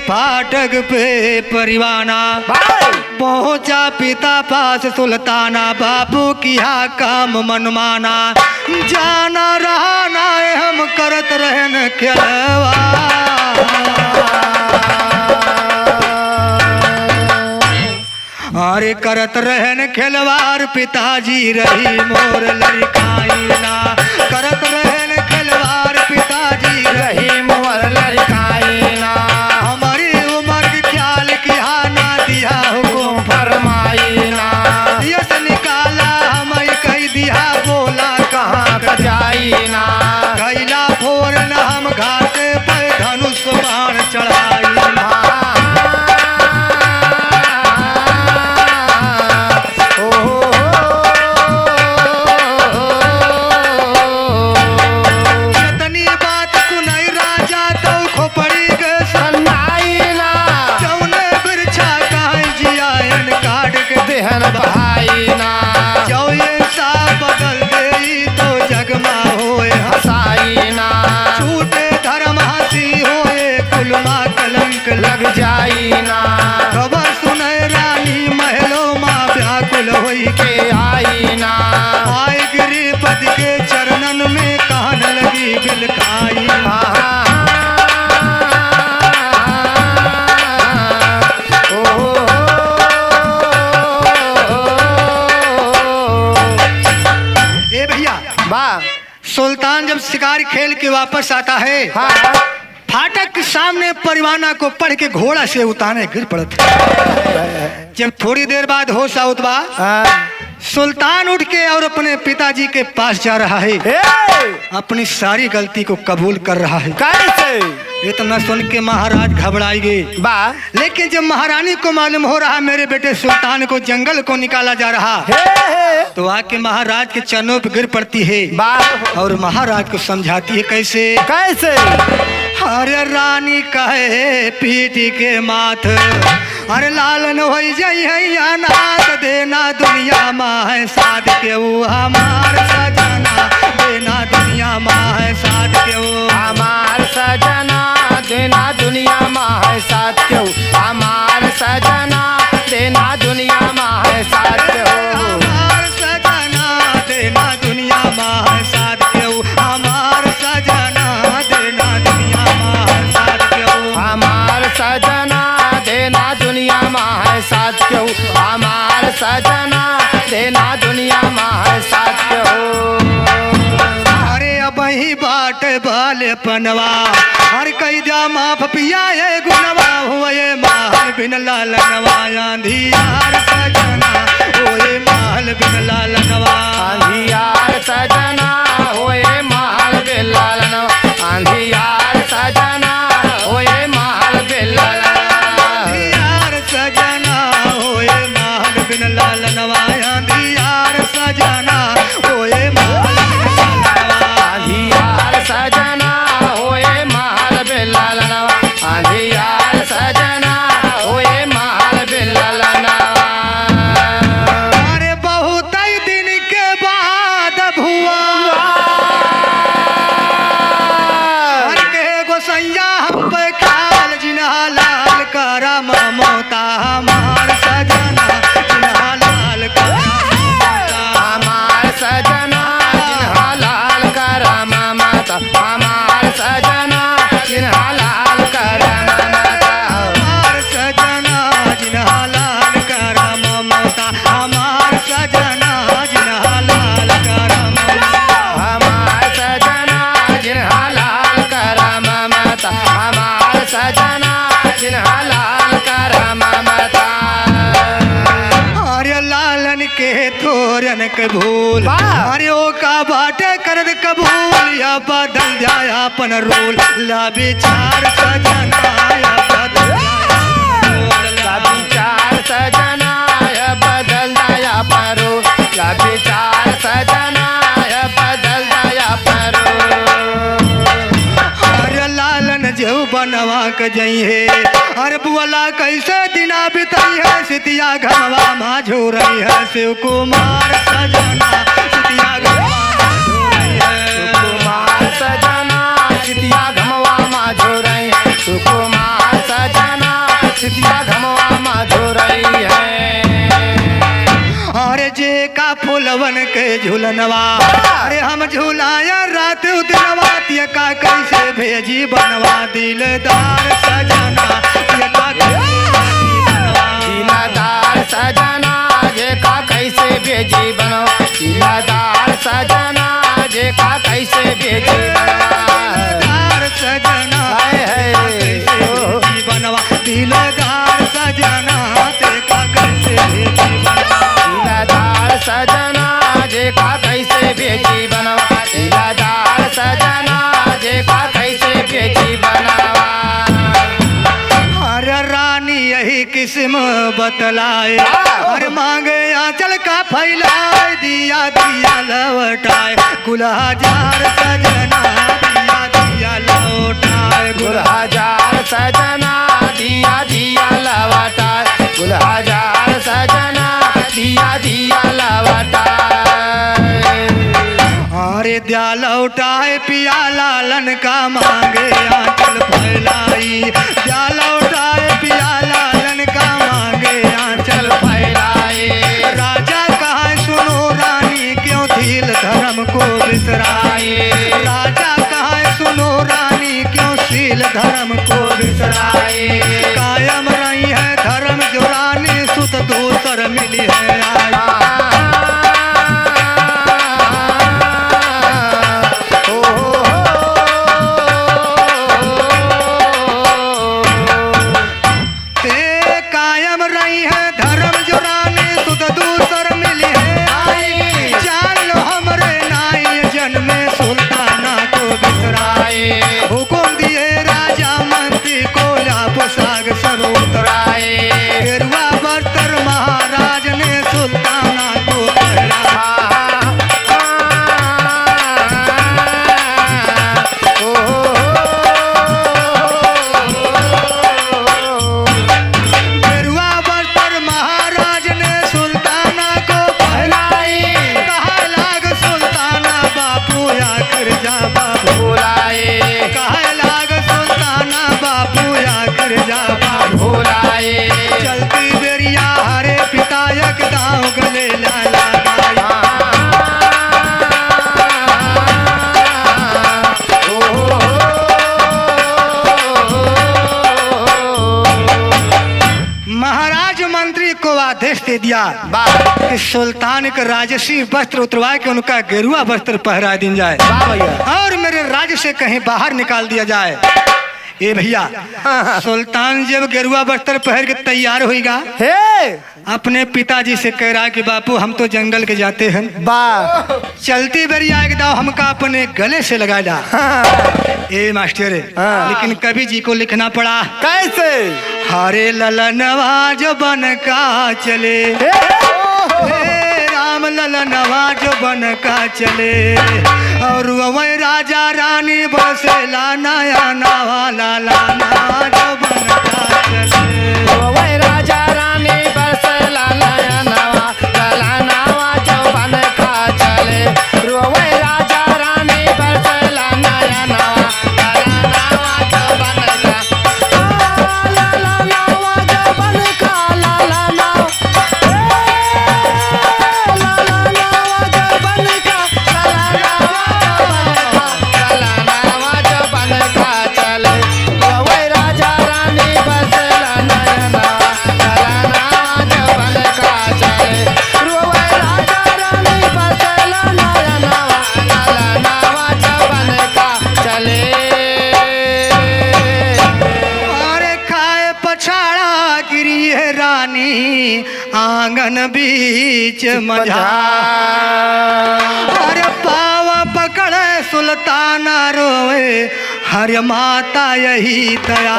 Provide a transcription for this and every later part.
फाटक पे परिवाना पहुंचा पिता पास सुल्ताना, बापू किया काम मनमाना, जाना रहा ना हम करत रहन खेलवा। अरे करत रहन खिलवाड़ पिताजी रही मोर लड़काई ना, करत रहन खिलवाड़ पिताजी रही मोर लड़काई ना। हमारी उम्र की ख्याल किया ना दिया हुकुम फरमाई ना, यस निकाला हमें कह दिया बोला कहाँ का जाई ना। कैला फोर न हम घाटे पर धनुष बाण चढ़ाई ना। लग जाई ना खबर सुने रानी महलों माँ व्याकुल होई के आई ना। आए गिरिपति के चरणन में कान लगी बिलखाई ना। ए भैया वाह, सुल्तान जब शिकार खेल के वापस आता है, फाटक के सामने परिवाना को पढ़ के घोड़ा से उतारने गिर पड़त। जब थोड़ी देर बाद होश आउत बा, सुल्तान उठ के और अपने पिताजी के पास जा रहा है, अपनी सारी गलती को कबूल कर रहा है। कैसे? इतना सुन के महाराज घबराई गए बा, लेकिन जब महारानी को मालूम हो रहा मेरे बेटे सुल्तान को जंगल को निकाला जा रहा है, तो आके महाराज के चरणों पर गिर पड़ती है बा और महाराज को समझाती है। कैसे? कैसे? अरे रानी कहे पीटी के माथ, अरे लालन हो जाई है अनाथ, देना दुनिया माँ है साथ के वो हमार सजना, देना दुनिया माँ है साथ के वो हमार सजना, देना दुनिया माँ है साथ के वो हमार सजना, देना दुनिया माँ है साथ के वो हमार सजना, देना दुनिया माँ है साथ के वो हमार सजना, देना दुनिया माँ है साथ के वो हमार सजना, देना दुनिया माँ है साथ के वो हमार सजना, देना दुनिया माँ है साथ के हो। अरे अब ही बाट बाले पनवा, हर कई दिया माफ पिया है गुनवा, हुए माल बिन लाल नवा, आंधियार सजना होए माल बिन लाल नवा, आंधियार सजना होए माल बिन लाल नवा, आंधियार सजना होए माल बिन लाल नवा, आंधियार सजना होए माल बिन लाल नवा, आंधियार सजना होए माल सजना होए महल बिल्लाल नवा, आंधियार सजना होए महल बिल्लाल नवा। अरे बहुत ही दिन के बाद भुआ के गोसैया हम पे ख्याल, जिन्हा लाल करा ममता हमार सजना, जिन्हा लाल करा हमार सजना, जिन्हा लाल करा ममता हमार सजना, जिन्हा लाल करा ममता हमार सजना, जिन्हा लाल करा ममता हमार सजना, जिन्हा लाल करा ममता हमार सजना, जिन्हा लाल करा ममता हमार सजना, जिन्हा लाल करा ममता। अरे लालन के थोरन के भूल, अरे ओ का बाटे कर कबूल, या बदल जाए अपन रोल, ला विचार सजना या बदल ला विचार सजना या बदल जाया परो, ला विचार सजना या बदल जाया परो। झूलनवा क जई है। अरे बुअला कैसे दिना बिताई है सितिया घमवा मा झोरई है। शिव कुमार सजना सितिया घमवा मा झोरई है। कुमार सजना सितिया घमवा मा झोरई है। कुमार सजना सितिया घमवा मा झोरई है। अरे जे का फूलवन के झूलनवा अरे हम झूलाया रात उतनवा तिया का कैसे भेजी बनवा दिलदार सजना तिया का दिलदार सजना जे का कैसे भेजी बनवा। दिलदार सजना जे का कैसे भेजी दिलदार सजना बनवा। दिलदार सजना ते का कैसे भेजी बनवा। दिलदार सजना जे का कैसे भेजी बनवा। दिलदार सजना जे का कैसे भेजी बनवा। अरे रानी यही किस्म बतलाए अरे मांगे आंचल का फैलाए दिया दिया लौटाए गुलजार सजना दिया दिया लौटाए। गुलजार सजना दिया दिया लौटाए। गुलजार सजना दिया दिया लौटाए। अरे दिया लौटाए पिया लालन का मांगे आंचल फैलाई। दिया लौटाए पिया लालन का मांगे आंचल फैलाई। राजा कहा सुनो रानी क्यों धील धर्म को बिसराए। राजा कहा सुनो रानी क्यों शील धर्म को बिसराए। कायम रही है धर्म जो रानी सुत दूसर मिली है आई। चलती बेरिया हरे पितायक दाव गले लाला। महाराज मंत्री को आदेश दे दिया कि सुल्तान के राजसी वस्त्र उतरवा के उनका गेरुआ वस्त्र पहरा दी जाए और मेरे राज्य से कहीं बाहर निकाल दिया जाए। ए भैया सुल्तान जब गेरुआ वस्त्र पहन के तैयार होगा अपने पिताजी से कह रहा कि बापू हम तो जंगल के जाते हैं चलती बेरिया एक दाव हमका अपने गले से लगा जा। ए मास्टर लेकिन कवि जी को लिखना पड़ा कैसे। हरे ललनवा जो बन का चले राम ललनवा जो बन का चले और वही राजा रानी बसेला नया नवा लाना जो बन का चले। वही राजा रानी बसेला नया नवा लाना जो बन का चले। वही राजा रानी बसेला नया नवा लाना जो बन का लाना जो बन का लाना आंगन बीच मझा हर पाव पकड़े सुल्तान रोए हर माता यही दया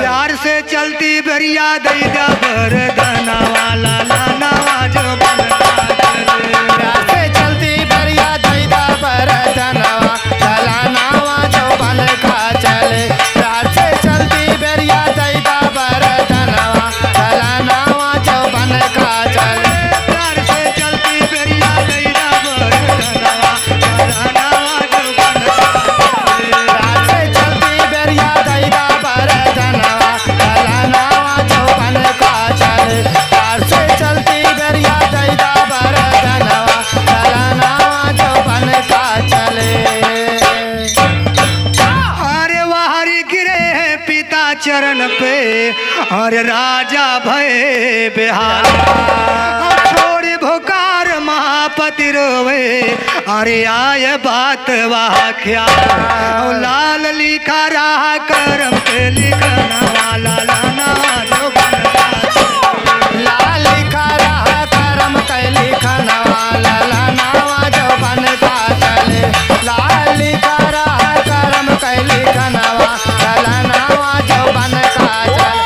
प्यार से चलती बेरिया दैदा बरदना वाला लाना जो बनता चले। प्यार से चलती बेरिया दैदा बरदना लाना जो बन का चले। प्यार से चरण पे और राजा भय बेहाल। छोड़ भुकार महापति रोवे अरे आय बात वाह ख्याल। लाल लिखा रहा करम के लिखना वाला लाना जो बनता। लाल लिखा रहा करम के लिखना वाला लाना जो बनता चले। लाल लिखा रहा करम के लिखना वाला लाना जो बनता चले।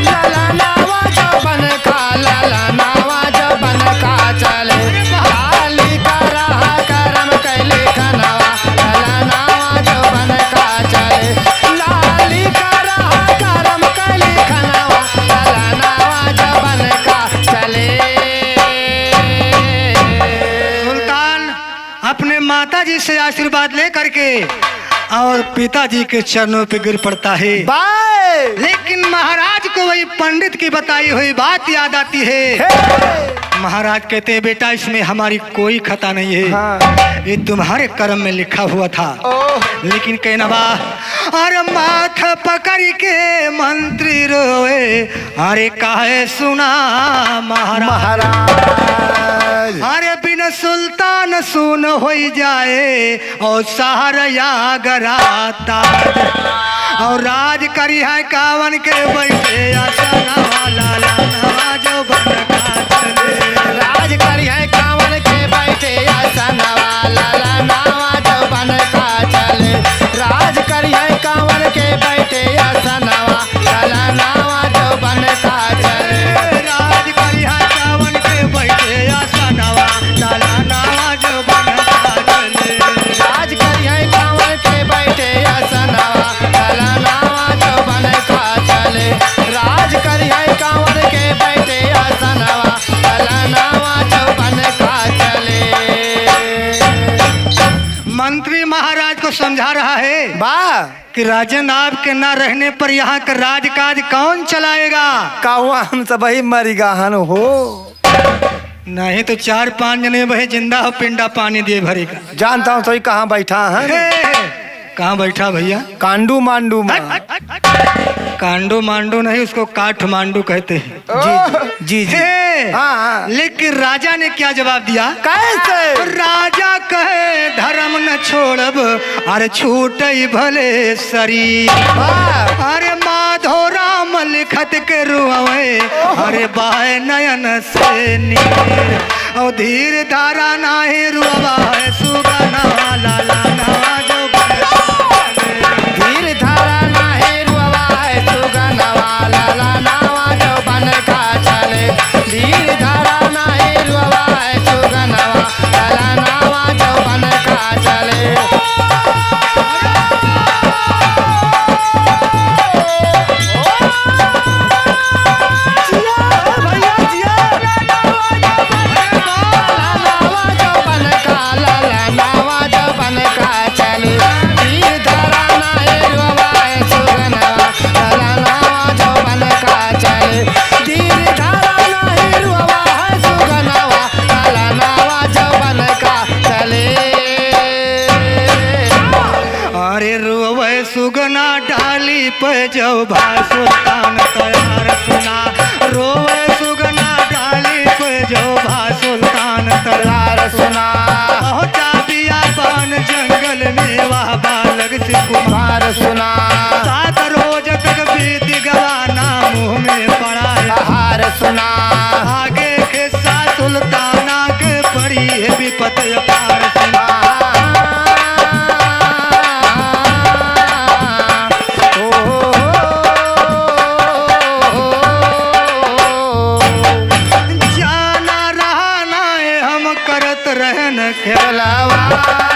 लालानावा जो बनका लालानावा जो बनका चले। लाल लिखा रहा करम के लिखना लालानावा जो बनका चले। लाल लिखा रहा करम के लिखना लालानावा जो बनका चले। सुल्तान अपने माता जी से आशीर्वाद ले करके और पिताजी के चरणों पे गिर पड़ता है। बाय लेकिन महाराज को वही पंडित की बताई हुई बात याद आती है। महाराज कहते हैं बेटा इसमें हमारी कोई खता नहीं है। हाँ। ये तुम्हारे कर्म में लिखा हुआ था। लेकिन कहना बा अरे माथ पकड़ के मंत्री रोए अरे काहे सुना महाराज। अरे बिन सुल्तान सुन हो जाए और सहारा गराता और राज करी है कावन के बैठे आसना वाला लाना जो बनका चले। राज करी है कावन के बैठे आसना वाला लाना जो बनका चले। राज करी है कावन के बैठे आसना वाला लाना जो बनका चले। राज करी है कावन के बैठे आसना वाला लाना जो बनका चले। राज करी है कावन के बैठे आसना वाला लाना जो बनका चले। राज करी है कावन के बैठे आसना वाला लाना जो बनका चले। मंत्री महाराज को समझा रहा है वाह कि राजन आपके न रहने पर यहाँ का राजकाज कौन चलाएगा। काहुआ हम सब ही मरी गाहन हो। नहीं तो 4-5 जने वही जिंदा हो पिंडा पानी दिए भरेगा। जानता हूँ तो कहाँ बैठा है। कहाँ बैठा भैया। कांडू मांडू में। कांडो मांडो नहीं उसको काठमांडू कहते हैं। जी जी जी। हाँ। लेकिन राजा ने क्या जवाब दिया। कैसे। राजा कहे धर्म न छोड़ब अरे छूट भले शरीर। अरे माधो राम लिखत के रुआवे अरे बाहे नयन से नीर और धीर धारा नाहे रुआवा है सुगना लाला नवा जो धीर धारा नाहे रुआवा है सुगना वाला लानावा जो बनका चले। धीर धारा नाहे रुआवा है सुगना वाला लानावा जो बनका चले। सुगना डाली पे जो भा सुल्तान तैयार सुना रोवे सुगना डाली पे जो भा सुल्तान तैयार सुना पहुंचा दिया बन जंगल में वह बालक से कुमार सुना 7 रोज तक बीत गवाना मुंह में पड़ा है हार सुना आगे खिस्सा सुल्ताना के पड़ी है विपत अपार सुना खेलावा